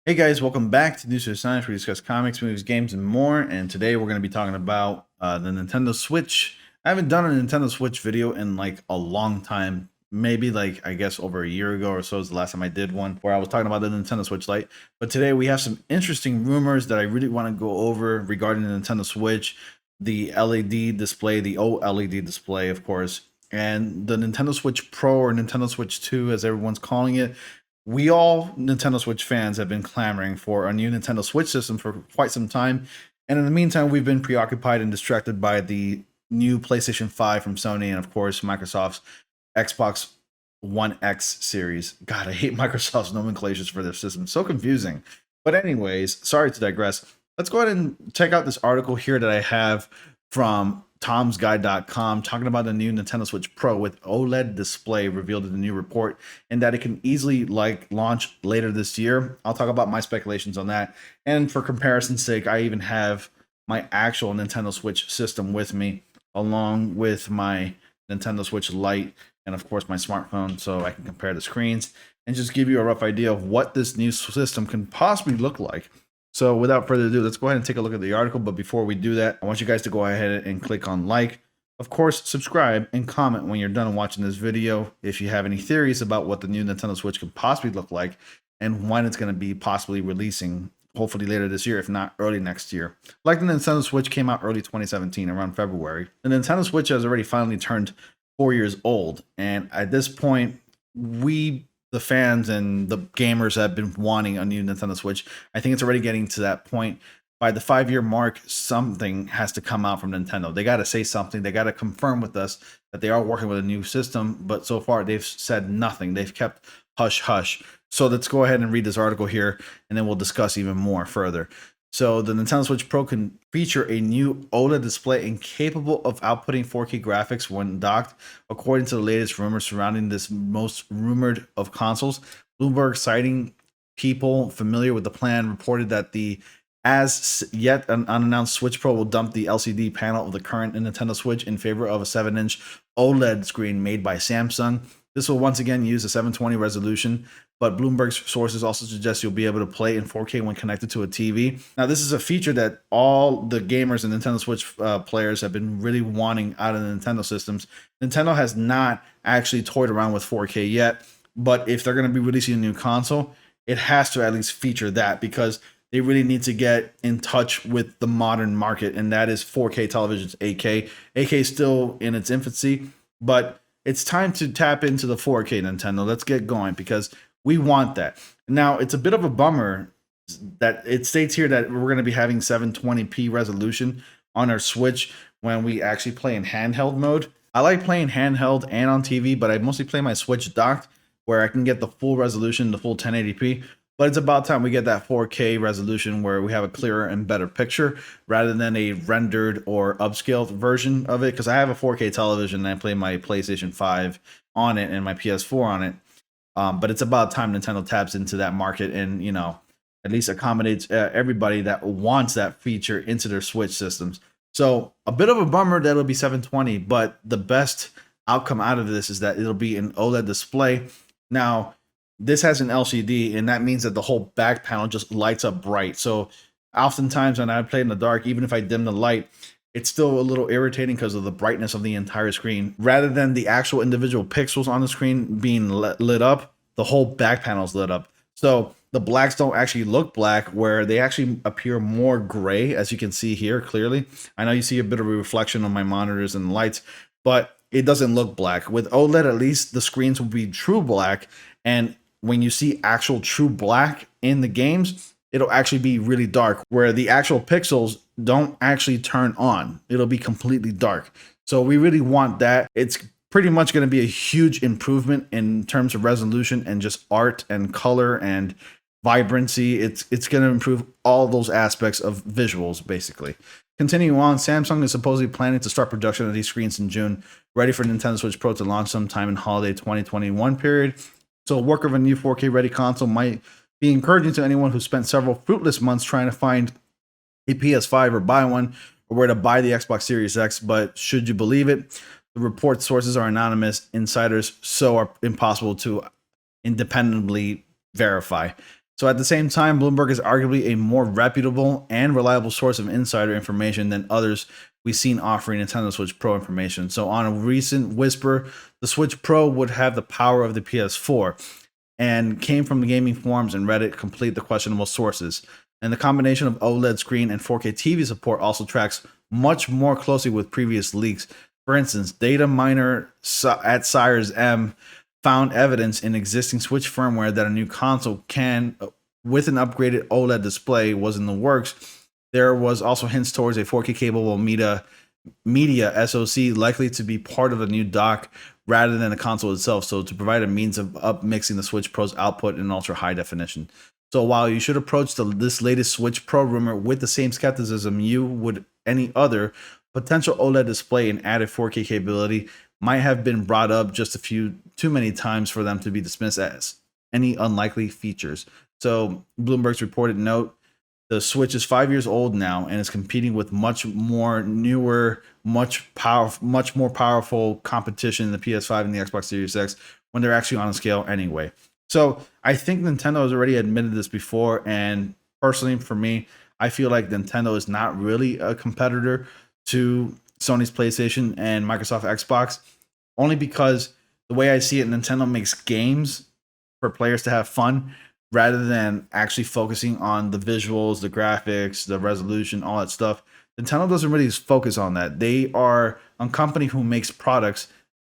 Hey guys, welcome back to News for Science, where we discuss comics, movies, games, and more. And today we're going to be talking about the Nintendo Switch. I haven't done a Nintendo Switch video in like a long time. Maybe like I guess over a year ago or so is the last time I did one where I was talking about the Nintendo Switch Lite. But today we have some interesting rumors that I really want to go over regarding the Nintendo Switch, the LED display, the OLED display, of course, and the Nintendo Switch Pro or Nintendo Switch 2, as everyone's calling it. We all Nintendo Switch fans have been clamoring for a new Nintendo Switch system for quite some time. And in the meantime, we've been preoccupied and distracted by the new PlayStation 5 from Sony and, of course, Microsoft's Xbox One X series. God, I hate Microsoft's nomenclatures for their system. So confusing. But, anyways, sorry to digress. Let's go ahead and check out this article here that I have from tomsguide.com talking about the new Nintendo Switch Pro with OLED display revealed in the new report, and that it can easily launch later this year. I'll talk about my speculations on that. And for comparison's sake, I even have my actual Nintendo Switch system with me, along with my Nintendo Switch Lite and of course my smartphone, so I can compare the screens and just give you a rough idea of what this new system can possibly look like. So without further ado, let's go ahead and take a look at the article. But before we do that, I want you guys to go ahead and click on like. Of course, subscribe and comment when you're done watching this video if you have any theories about what the new Nintendo Switch could possibly look like and when it's going to be possibly releasing, hopefully later this year, if not early next year. Like the Nintendo Switch came out early 2017, around February. The Nintendo Switch has already finally turned 4 years old. And at this point, the fans and the gamers have been wanting a new Nintendo Switch. I think it's already getting to that point. By the 5-year mark, something has to come out from Nintendo. They got to say something. They got to confirm with us that they are working with a new system. But so far, they've said nothing. They've kept hush hush. So let's go ahead and read this article here, and then we'll discuss even more further. So the Nintendo Switch Pro can feature a new OLED display incapable of outputting 4K graphics when docked, according to the latest rumors surrounding this most rumored of consoles. Bloomberg, citing people familiar with the plan, reported that the as yet an unannounced Switch Pro will dump the LCD panel of the current Nintendo Switch in favor of a 7-inch OLED screen made by Samsung. This will once again use a 720 resolution, but Bloomberg's sources also suggest you'll be able to play in 4K when connected to a TV. Now, this is a feature that all the gamers and Nintendo Switch players have been really wanting out of the Nintendo systems. Nintendo has not actually toyed around with 4K yet, but if they're going to be releasing a new console, it has to at least feature that, because they really need to get in touch with the modern market, and that is 4K televisions, 8K. 8K is still in its infancy, but it's time to tap into the 4K, Nintendo. Let's get going, because we want that. Now, it's a bit of a bummer that it states here that we're going to be having 720p resolution on our Switch when we actually play in handheld mode. I like playing handheld and on TV, but I mostly play my Switch docked, where I can get the full resolution, the full 1080p. But it's about time we get that 4K resolution where we have a clearer and better picture rather than a rendered or upscaled version of it. Because I have a 4K television and I play my PlayStation 5 on it and my PS4 on it. But it's about time Nintendo taps into that market and, you know, at least accommodates everybody that wants that feature into their Switch systems. So a bit of a bummer that it'll be 720, but the best outcome out of this is that it'll be an OLED display. Now, this has an LCD, and that means that the whole back panel just lights up bright. So oftentimes when I play in the dark, even if I dim the light, it's still a little irritating because of the brightness of the entire screen. Rather than the actual individual pixels on the screen being lit up, the whole back panel is lit up. So the blacks don't actually look black, where they actually appear more gray, as you can see here clearly. I know you see a bit of a reflection on my monitors and lights, but it doesn't look black. With OLED, at least the screens will be true black, and when you see actual true black in the games, it'll actually be really dark, where the actual pixels don't actually turn on. It'll be completely dark. So we really want that. It's pretty much going to be a huge improvement in terms of resolution and just art and color and vibrancy. It's going to improve all those aspects of visuals, basically. Continuing on, Samsung is supposedly planning to start production of these screens in June, ready for Nintendo Switch Pro to launch sometime in holiday 2021 period. So work of a new 4K ready console might be encouraging to anyone who spent several fruitless months trying to find a PS5 or buy one, or where to buy the Xbox Series X. But should you believe it, the report sources are anonymous. Insiders so are impossible to independently verify. So at the same time, Bloomberg is arguably a more reputable and reliable source of insider information than others we've seen offering Nintendo Switch Pro information. So on a recent whisper, the Switch Pro would have the power of the PS4 and came from the gaming forums and Reddit complete the questionable sources. And the combination of OLED screen and 4K TV support also tracks much more closely with previous leaks. For instance, data miner at Sires M found evidence in existing Switch firmware that a new console can, with an upgraded OLED display, was in the works. There was also hints towards a 4K capable media SoC likely to be part of a new dock rather than the console itself, so to provide a means of upmixing the Switch Pro's output in ultra high definition. So while you should approach this latest Switch Pro rumor with the same skepticism you would any other, potential OLED display and added 4K capability might have been brought up just a few too many times for them to be dismissed as any unlikely features. So Bloomberg's reported note, the Switch is 5 years old now and is competing with much more newer, much more powerful competition in the PS5 and the Xbox Series X when they're actually on a scale anyway. So I think Nintendo has already admitted this before, and personally for me, I feel like Nintendo is not really a competitor to Sony's PlayStation and Microsoft Xbox, only because the way I see it, Nintendo makes games for players to have fun rather than actually focusing on the visuals, the graphics, the resolution, all that stuff. Nintendo doesn't really focus on that. They are a company who makes products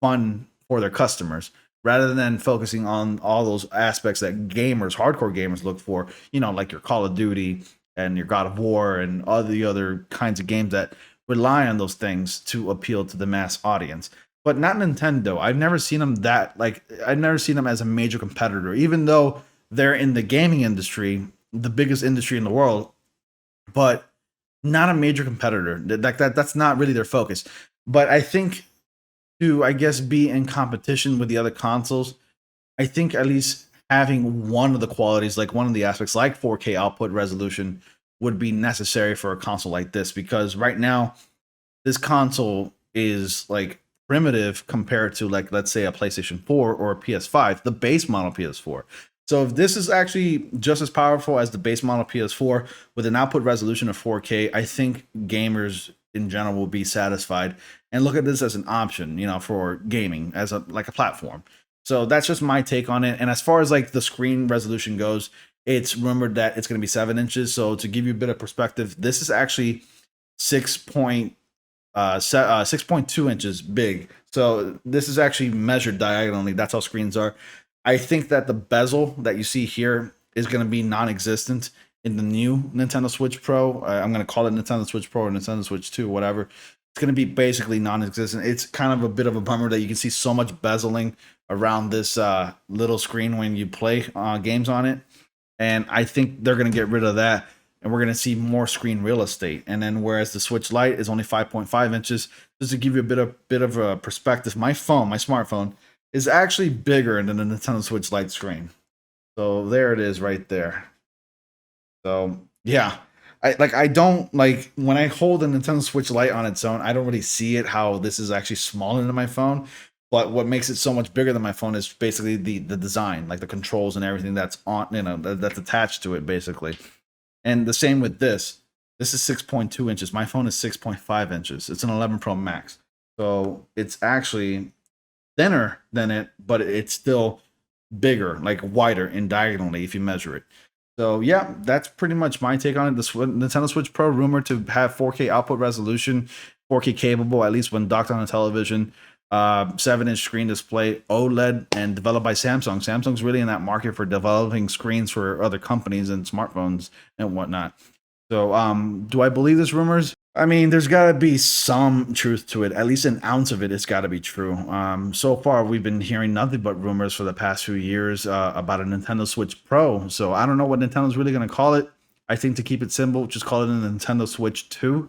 fun for their customers rather than focusing on all those aspects that gamers, hardcore gamers look for, you know, like your Call of Duty and your God of War and all the other kinds of games that rely on those things to appeal to the mass audience. But not Nintendo. I've never seen them I've never seen them as a major competitor, even though they're in the gaming industry, the biggest industry in the world, but not a major competitor. That's not really their focus. But I think to, I guess, be in competition with the other consoles, I think at least having one of the qualities, like one of the aspects, like 4K output resolution, would be necessary for a console like this. Because right now, this console is like primitive compared to, like, let's say a PlayStation 4 or a PS5, the base model PS4. So if this is actually just as powerful as the base model PS4 with an output resolution of 4K, I think gamers in general will be satisfied and look at this as an option, you know, for gaming as a platform. So that's just my take on it. And as far as like the screen resolution goes, it's rumored that it's going to be 7 inches. So to give you a bit of perspective, this is actually 6.2 inches big. So this is actually measured diagonally. That's how screens are. I think that the bezel that you see here is going to be non-existent in the new Nintendo Switch Pro. I'm going to call it Nintendo Switch Pro or Nintendo Switch 2, whatever. It's going to be basically non-existent. It's kind of a bit of a bummer that you can see so much bezeling around this little screen when you play games on it. And I think they're going to get rid of that, and we're going to see more screen real estate. And then whereas the Switch Lite is only 5.5 inches, just to give you a bit of a perspective, my smartphone, is actually bigger than the Nintendo Switch Lite screen. So there it is right there. So yeah, I don't like when I hold the Nintendo Switch Lite on its own, I don't really see it how this is actually smaller than my phone. But what makes it so much bigger than my phone is basically the design, like the controls and everything that's on, you know, that's attached to it basically. And the same with this. This is 6.2 inches. My phone is 6.5 inches. It's an 11 Pro Max. So it's actually thinner than it, but it's still bigger, like wider and diagonally if you measure it. So yeah, that's pretty much my take on it. The Nintendo Switch Pro rumored to have 4K output resolution, 4K capable, at least when docked on a television, 7-inch screen display, OLED, and developed by Samsung. Samsung's really in that market for developing screens for other companies and smartphones and whatnot. So do I believe this rumors? I mean, there's got to be some truth to it. At least an ounce of it has got to be true. So far, we've been hearing nothing but rumors for the past few years about a Nintendo Switch Pro. So I don't know what Nintendo's really going to call it. I think to keep it simple, just call it a Nintendo Switch 2.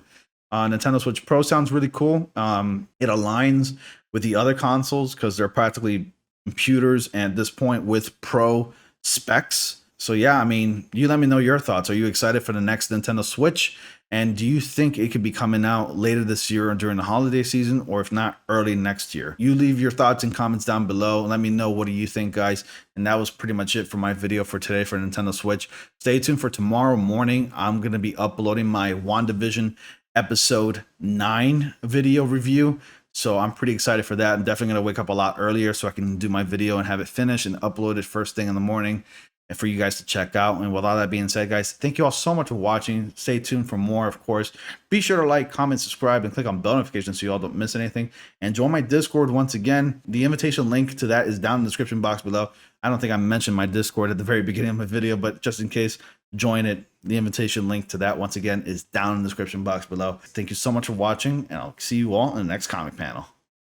Nintendo Switch Pro sounds really cool. It aligns with the other consoles because they're practically computers at this point with Pro specs. So yeah, I mean, you let me know your thoughts. Are you excited for the next Nintendo Switch? And do you think it could be coming out later this year or during the holiday season, or if not, early next year? You leave your thoughts and comments down below. Let me know, what do you think, guys? And that was pretty much it for my video for today for Nintendo Switch. Stay tuned for tomorrow morning. I'm going to be uploading my WandaVision episode 9 video review. So I'm pretty excited for that. I'm definitely going to wake up a lot earlier so I can do my video and have it finished and upload it first thing in the morning and for you guys to check out. And with all that being said, guys, thank you all so much for watching. Stay tuned for more, of course. Be sure to like, comment, subscribe, and click on bell notifications so you all don't miss anything. And join my Discord once again. The invitation link to that is down in the description box below. I don't think I mentioned my Discord at the very beginning of my video, but just in case, join it. The invitation link to that, once again, is down in the description box below. Thank you so much for watching, and I'll see you all in the next comic panel.